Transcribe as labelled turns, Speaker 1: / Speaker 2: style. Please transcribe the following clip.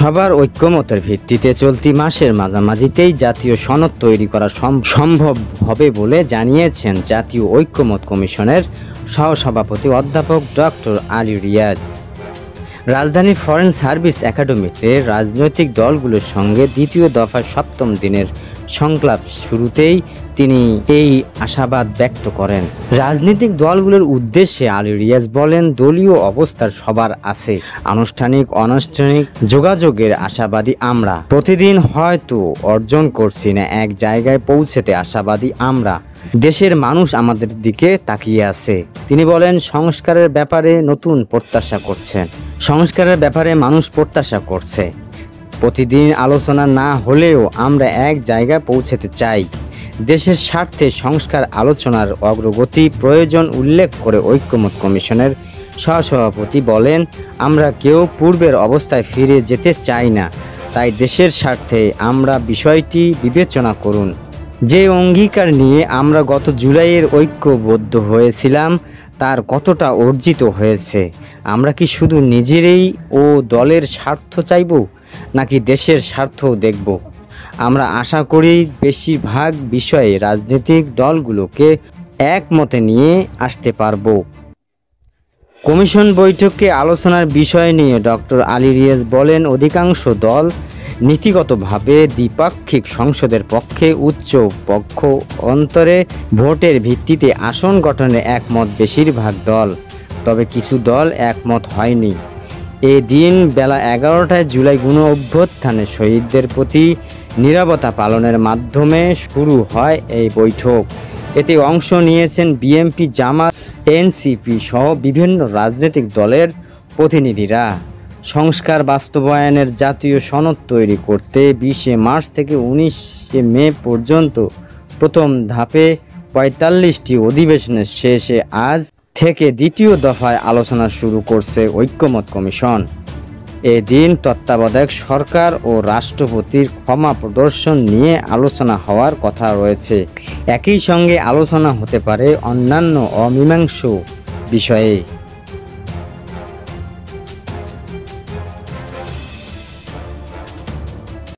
Speaker 1: সবার ঐক্যমতের ভিত্তিতে চলতি মাসের মাঝামাঝিতেই জাতীয় সনদ তৈরি করা সম্ভব হবে বলে জানিয়েছেন জাতীয় ঐক্যমত কমিশনের সহসভাপতি অধ্যাপক ডক্টর আলী রিয়াজ। রাজধানীর ফরেন সার্ভিস একাডেমিতে রাজনৈতিক দলগুলোর সঙ্গে দ্বিতীয় দফায় ৭ম দিনের সংলাপ শুরুতেই তিনি এই আশাবাদ ব্যক্ত করেন। রাজনৈতিক দলগুলোর উদ্দেশ্যে আলী রিয়াজ বলেন, দলীয় অবস্থার সবার আছে, আনুষ্ঠানিক অনানুষ্ঠানিক যোগাযোগের আশাবাদী আমরা। প্রতিদিন হয়তো অর্জন করছি না, এক জায়গায় পৌঁছতে আশাবাদী আমরা। দেশের মানুষ আমাদের দিকে তাকিয়ে আছে। তিনি বলেন, সংস্কারের ব্যাপারে নতুন প্রত্যাশা করছেন। সংস্কারের ব্যাপারে মানুষ প্রত্যাশা করছে। প্রতিদিন আলোচনা না হলেও আমরা এক জায়গায় পৌঁছতে চাই। দেশের স্বার্থে সংস্কার আলোচনার অগ্রগতি প্রয়োজন উল্লেখ করে ঐক্যমত কমিশনের সহসভাপতি বলেন, আমরা কেউ পূর্বের অবস্থায় ফিরে যেতে চাই না, তাই দেশের স্বার্থে আমরা বিষয়টি বিবেচনা করুন। যে অঙ্গীকার নিয়ে আমরা গত জুলাইয়ের ঐক্যবদ্ধ হয়েছিলাম তার কতটা অর্জিত হয়েছে? আমরা কি শুধু নিজেরই ও দলের স্বার্থ চাইব, নাকি দেশের স্বার্থও দেখব? আমরা আশা করি বেশিরভাগ বিষয়ে রাজনৈতিক দলগুলোকে একমতে নিয়ে আসতে পারব। কমিশন বৈঠকে আলোচনার বিষয় নিয়ে ডক্টর আলী রিয়াজ বলেন, অধিকাংশ দল নীতিগতভাবে দ্বিপাক্ষিক সংসদের পক্ষে, উচ্চ পক্ষ অন্তরে ভোটের ভিত্তিতে আসন গঠনে একমত বেশিরভাগ দল। তবে কিছু দল একমত হয়নি। এই দিন বেলা 11টায় জুলাই গণ অভ্যুত্থানে শহীদদের প্রতি নীরবতা পালনের মাধ্যমে শুরু হয় এই বৈঠক। এতে অংশ নিয়েছেন বিএনপি, জামাত, এনসিপি সহ বিভিন্ন রাজনৈতিক দলের প্রতিনিধিরা। সংস্কার বাস্তবায়নের জাতীয় সনদ তৈরি করতে 20 মার্চ থেকে 19 মে পর্যন্ত প্রথম ধাপে 45টি অধিবেশনের শেষে আজ থেকে দ্বিতীয় দফায় আলোচনা শুরু করছে ঐক্যমত কমিশন। এদিন তত্ত্বাবধায়ক সরকার ও রাষ্ট্রপতির ক্ষমা প্রদর্শন নিয়ে আলোচনা হওয়ার কথা রয়েছে। একই সঙ্গে আলোচনা হতে পারে অন্যান্য অমীমাংসিত বিষয়ে।